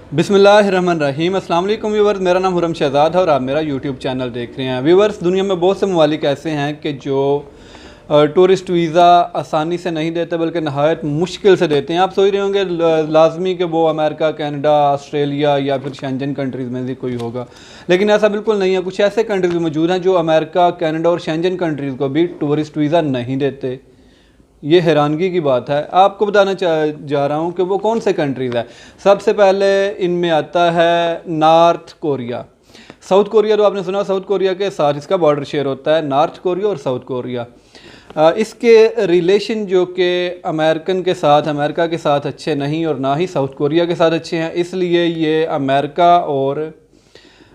बिस्मिल्लाहिर्रहमानिर्रहीम। अस्सलाम वालेकुम व्यूवर्स, मेरा नाम हुरम शहजाद है और आप मेरा यूट्यूब चैनल देख रहे हैं। व्यूवर्स, दुनिया में बहुत से ममालिक ऐसे हैं कि जो टूरिस्ट वीज़ा आसानी से नहीं देते बल्कि नहायत मुश्किल से देते हैं। आप सोच रहे होंगे लाजमी कि वो अमेरिका, कनाडा, ऑस्ट्रेलिया या फिर शेंजन कंट्रीज़ में से कोई होगा, लेकिन ऐसा बिल्कुल नहीं है। कुछ ऐसे कंट्रीज़ भी मौजूद हैं जो अमेरिका, कनाडा और शेंजन कंट्रीज़ को भी टूरिस्ट वीज़ा नहीं देते। ये हैरानगी की बात है। आपको बताना जा रहा हूँ कि वो कौन से कंट्रीज़ है। सबसे पहले इनमें आता है नॉर्थ कोरिया। साउथ कोरिया तो आपने सुना, साउथ कोरिया के साथ इसका बॉर्डर शेयर होता है, नॉर्थ कोरिया और साउथ कोरिया। इसके रिलेशन जो कि अमेरिका के साथ अच्छे नहीं और ना ही साउथ कोरिया के साथ अच्छे हैं, इसलिए ये अमेरिका और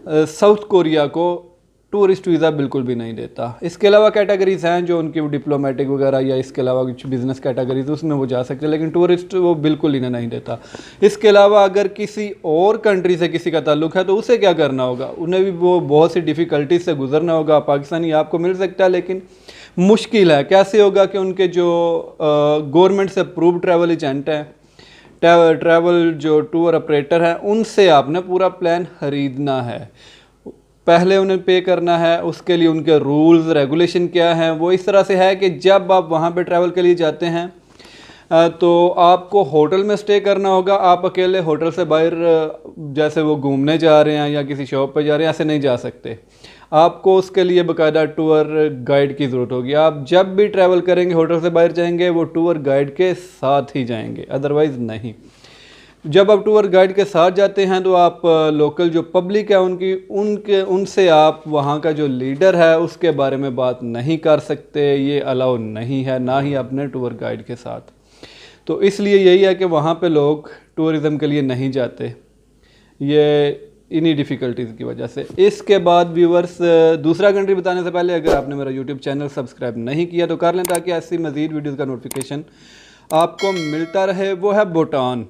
साउथ कोरिया को टूरिस्ट वीज़ा बिल्कुल भी नहीं देता। इसके अलावा कैटेगरीज़ हैं जो उनकी डिप्लोमेटिक वगैरह या इसके अलावा कुछ बिज़नेस कैटेगरीज उसमें वो जा सकते हैं, लेकिन टूरिस्ट वो बिल्कुल इन्हें नहीं देता। इसके अलावा अगर किसी और कंट्री से किसी का ताल्लुक़ है तो उसे क्या करना होगा, उन्हें भी वो बहुत सी डिफ़िकल्टीज से गुजरना होगा। पाकिस्तानी आपको मिल सकता है लेकिन मुश्किल है। कैसे होगा कि उनके जो गवर्नमेंट से अप्रूव ट्रैवल एजेंट हैं, ट्रैवल जो टूर ऑपरेटर हैं, उनसे आपने पूरा प्लान ख़रीदना है। पहले उन्हें पे करना है, उसके लिए उनके रूल्स रेगुलेशन क्या हैं। वो इस तरह से है कि जब आप वहाँ पे ट्रैवल के लिए जाते हैं तो आपको होटल में स्टे करना होगा। आप अकेले होटल से बाहर जैसे वो घूमने जा रहे हैं या किसी शॉप पे जा रहे हैं ऐसे नहीं जा सकते। आपको उसके लिए बाकायदा टूर गाइड की ज़रूरत होगी। आप जब भी ट्रैवल करेंगे, होटल से बाहर जाएंगे, वो टूर गाइड के साथ ही जाएंगे, अदरवाइज़ नहीं। जब आप टूर गाइड के साथ जाते हैं तो आप लोकल जो पब्लिक है उनसे आप वहाँ का जो लीडर है उसके बारे में बात नहीं कर सकते। ये अलाउ नहीं है, ना ही अपने टूर गाइड के साथ। तो इसलिए यही है कि वहाँ पे लोग टूरिज़म के लिए नहीं जाते, ये इन्हीं डिफ़िकल्टीज़ की वजह से। इसके बाद व्यूवर्स, दूसरा कंट्री बताने से पहले अगर आपने मेरा यूट्यूब चैनल सब्सक्राइब नहीं किया तो कर लें, ताकि ऐसी मज़ीद वीडियोज़ का नोटिफिकेशन आपको मिलता रहे। वो है भूटान।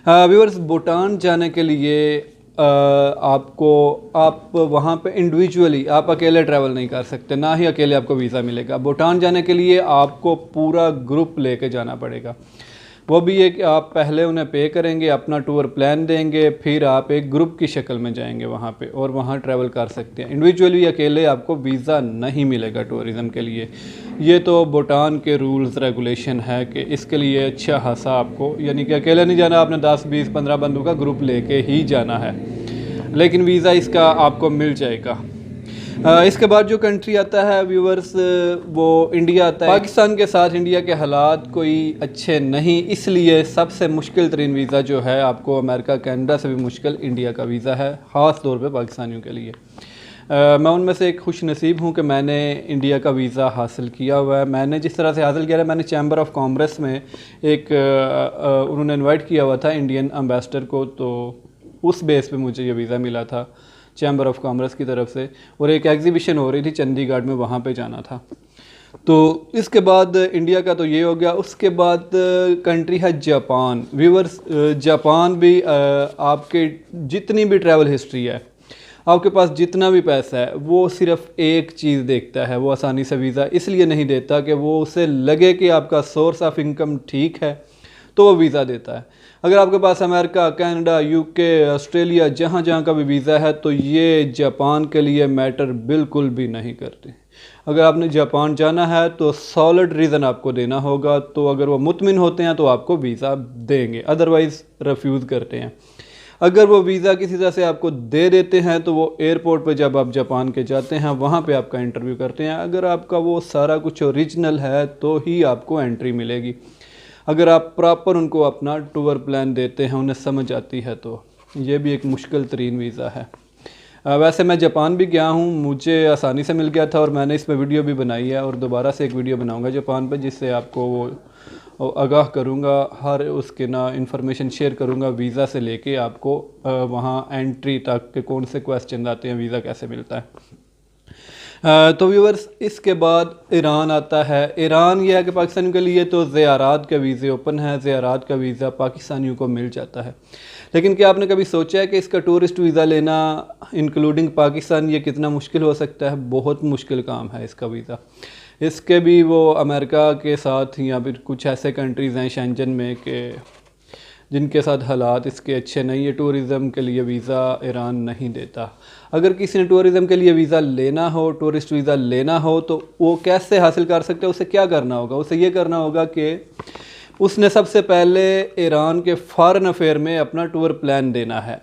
व्यूअर्स, भूटान जाने के लिए आप वहाँ पे इंडिविजुअली, आप अकेले ट्रैवल नहीं कर सकते, ना ही अकेले आपको वीज़ा मिलेगा। भूटान जाने के लिए आपको पूरा ग्रुप लेके जाना पड़ेगा। वो भी एक, आप पहले उन्हें पे करेंगे, अपना टूर प्लान देंगे, फिर आप एक ग्रुप की शक्ल में जाएंगे वहाँ पे और वहाँ ट्रैवल कर सकते हैं। इंडिविजुअली अकेले आपको वीज़ा नहीं मिलेगा टूरिज़म के लिए। ये तो भूटान के रूल्स रेगुलेशन है कि इसके लिए अच्छा खासा आपको, यानी कि अकेले नहीं जाना, आपने 10, 20, 15 बंदों का ग्रुप लेके ही जाना है, लेकिन वीज़ा इसका आपको मिल जाएगा। इसके बाद जो कंट्री आता है व्यूवर्स, वो इंडिया आता है। पाकिस्तान के साथ इंडिया के हालात कोई अच्छे नहीं, इसलिए सबसे मुश्किल तरीन वीज़ा जो है आपको अमेरिका, कनाडा से भी मुश्किल इंडिया का वीज़ा है, ख़ास तौर पे पाकिस्तानियों के लिए। मैं उनमें से एक खुश नसीब हूँ कि मैंने इंडिया का वीज़ा हासिल किया हुआ है। मैंने जिस तरह से हासिल किया है, मैंने चैम्बर ऑफ कॉमर्स में एक उन्होंने इनवाइट किया हुआ था इंडियन एम्बेसडर को, तो उस बेस पे मुझे ये वीज़ा मिला था चैम्बर ऑफ कॉमर्स की तरफ से। और एक एग्जीबिशन हो रही थी चंडीगढ़ में, वहाँ पे जाना था। तो इसके बाद इंडिया का तो ये हो गया। उसके बाद कंट्री है जापान। व्यूवर्स, जापान भी आपके जितनी भी ट्रैवल हिस्ट्री है, आपके पास जितना भी पैसा है, वो सिर्फ एक चीज़ देखता है। वो आसानी से वीज़ा इसलिए नहीं देता कि वो उसे लगे कि आपका सोर्स ऑफ इनकम ठीक है तो वो वीज़ा देता है। अगर आपके पास अमेरिका, कनाडा, यूके, ऑस्ट्रेलिया, जहाँ जहाँ का भी वीज़ा है तो ये जापान के लिए मैटर बिल्कुल भी नहीं करते। अगर आपने जापान जाना है तो सॉलिड रीज़न आपको देना होगा, तो अगर वो मुतमिन होते हैं तो आपको वीज़ा देंगे, अदरवाइज़ रिफ्यूज़ करते हैं। अगर वो वीज़ा किसी तरह से आपको दे देते हैं तो वो एयरपोर्ट पे जब आप जापान के जाते हैं वहाँ पे आपका इंटरव्यू करते हैं। अगर आपका वो सारा कुछ ओरिजिनल है तो ही आपको एंट्री मिलेगी। अगर आप प्रॉपर उनको अपना टूर प्लान देते हैं, उन्हें समझ आती है, तो ये भी एक मुश्किल तरीन वीज़ा है। वैसे मैं जापान भी गया हूँ, मुझे आसानी से मिल गया था और मैंने इस पर वीडियो भी बनाई है और दोबारा से एक वीडियो बनाऊँगा जापान पर, जिससे आपको वो आगाह करूँगा, हर उसके ना इंफॉर्मेशन शेयर करूँगा वीज़ा से लेके आपको वहाँ एंट्री तक के कौन से क्वेश्चन आते हैं, वीज़ा कैसे मिलता है। तो व्यूवर्स, इसके बाद ईरान आता है। ईरान यह है कि पाकिस्तानियों के लिए तो ज़ियारात का वीज़े ओपन है, ज़ियारात का वीज़ा पाकिस्तानियों को मिल जाता है। लेकिन क्या आपने कभी सोचा है कि इसका टूरिस्ट वीज़ा लेना इंक्लूडिंग पाकिस्तान ये कितना मुश्किल हो सकता है? बहुत मुश्किल काम है इसका वीज़ा। इसके भी वो अमेरिका के साथ या फिर कुछ ऐसे कंट्रीज़ हैं शेंजन में कि जिनके साथ हालात इसके अच्छे नहीं है, टूरिज़म के लिए वीज़ा ईरान नहीं देता। अगर किसी ने टूरिज़म के लिए वीज़ा लेना हो, टूरिस्ट वीज़ा लेना हो, तो वो कैसे हासिल कर सकते हैं? उसे क्या करना होगा? उसे ये करना होगा कि उसने सबसे पहले ईरान के फॉरेन अफेयर में अपना टूर प्लान देना है।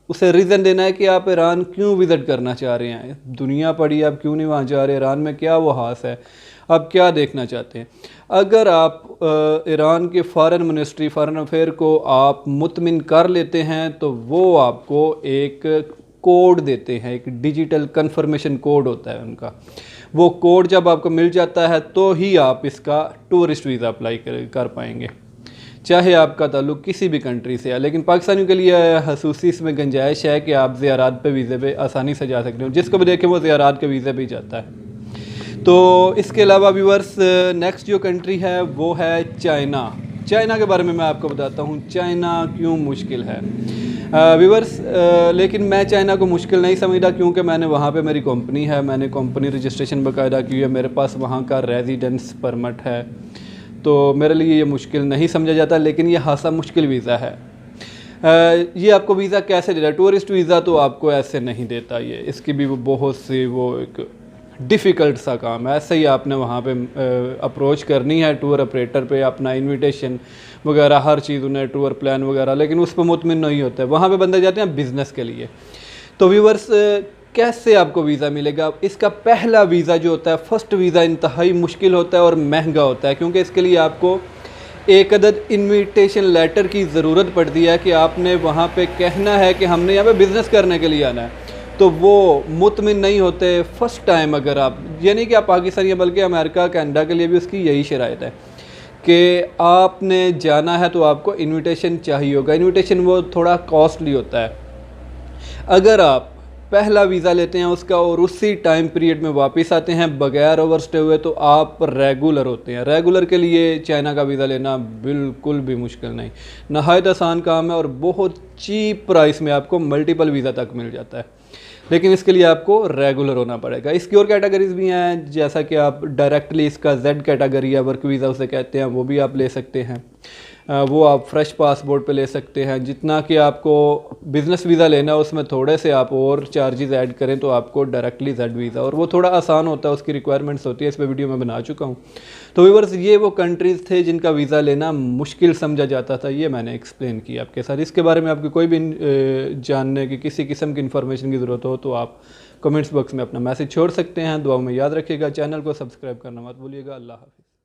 उसे रीज़न देना है कि आप ईरान क्यों विज़िट करना चाह रहे हैं, दुनिया पड़ी, आप क्यों नहीं वहाँ जा रहे, ईरान में क्या वो हास है, आप क्या देखना चाहते हैं। अगर आप ईरान के फॉरेन मिनिस्ट्री, फॉरेन अफेयर को आप मुतमिन कर लेते हैं तो वो आपको एक कोड देते हैं, एक डिजिटल कन्फर्मेशन कोड होता है उनका। वो कोड जब आपको मिल जाता है तो ही आप इसका टूरिस्ट वीज़ा अप्लाई कर पाएंगे, चाहे आपका ताल्लुक़ किसी भी कंट्री से है। लेकिन पाकिस्तानियों के लिए खसूसी इसमें गुंजाइश है कि आप ज़ियारात पे वीज़े पे आसानी से जा सकते हो, जिसको भी देखें वो ज़ियारात के वीज़े पे ही जाता है। तो इसके अलावा व्यूअर्स, नेक्स्ट जो कंट्री है वो है चाइना। चाइना के बारे में मैं आपको बताता हूँ चाइना क्यों मुश्किल है व्यूअर्स। लेकिन मैं चाइना को मुश्किल नहीं समझता, क्योंकि मैंने वहाँ पे मेरी कंपनी है, मैंने कंपनी रजिस्ट्रेशन बाकायदा की है, मेरे पास वहाँ का रेजिडेंस परमिट है, तो मेरे लिए ये मुश्किल नहीं समझा जाता। लेकिन ये खासा मुश्किल वीज़ा है। ये आपको वीज़ा कैसे देता है? टूरिस्ट वीज़ा तो आपको ऐसे नहीं देता, ये इसकी भी वो बहुत सी वो एक डिफ़िकल्ट सा काम है। ऐसे ही आपने वहाँ पे अप्रोच करनी है टूर ऑपरेटर पे, अपना इनविटेशन वगैरह हर चीज़ उन्हें, टूर प्लान वगैरह, लेकिन उस पर मुतमिन नहीं होता है। वहाँ पे बंदे जाते हैं बिज़नेस के लिए। तो व्यूअर्स, कैसे आपको वीज़ा मिलेगा? इसका पहला वीज़ा जो होता है, फ़र्स्ट वीज़ा, इंतहाई मुश्किल होता है और महंगा होता है, क्योंकि इसके लिए आपको एक अदद इनविटेशन लेटर की ज़रूरत पड़ती है कि आपने वहाँ पे कहना है कि हमने यहाँ पे बिज़नेस करने के लिए आना है। तो वो मुतमिन नहीं होते फ़र्स्ट टाइम। अगर आप, यानी कि आप पाकिस्तान या बल्कि अमेरिका, कनाडा के लिए भी उसकी यही शराइत है कि आपने जाना है तो आपको इनविटेशन चाहिए होगा। इनविटेशन वो थोड़ा कॉस्टली होता है। अगर आप पहला वीज़ा लेते हैं उसका और उसी टाइम पीरियड में वापस आते हैं बगैर ओवरस्टे हुए, तो आप रेगुलर होते हैं। रेगुलर के लिए चाइना का वीज़ा लेना बिल्कुल भी मुश्किल नहीं, नहायत आसान काम है और बहुत चीप प्राइस में आपको मल्टीपल वीज़ा तक मिल जाता है। लेकिन इसके लिए आपको रेगुलर होना पड़ेगा। इसकी और कैटेगरीज भी हैं, जैसा कि आप डायरेक्टली इसका जेड कैटेगरी है, वर्क वीज़ा उसे कहते हैं, वो भी आप ले सकते हैं। वो आप फ्रेश पासपोर्ट पे ले सकते हैं। जितना कि आपको बिज़नेस वीज़ा लेना है उसमें थोड़े से आप और चार्जेस ऐड करें तो आपको डायरेक्टली जेड वीज़ा, और वो थोड़ा आसान होता है, उसकी रिक्वायरमेंट्स होती है, इस पर वीडियो मैं बना चुका हूँ। तो व्यूअर्स, ये वो कंट्रीज़ थे जिनका वीज़ा लेना मुश्किल समझा जाता था, ये मैंने एक्सप्लेन किया आपके साथ। इसके बारे में आपकी कोई भी जानने की किसी किस्म की इन्फॉर्मेशन की ज़रूरत हो तो आप कमेंट्स बॉक्स में अपना मैसेज छोड़ सकते हैं। दुआ में याद रखिएगा, चैनल को सब्सक्राइब करना मत भूलिएगा। अल्लाह हाफ़िज़।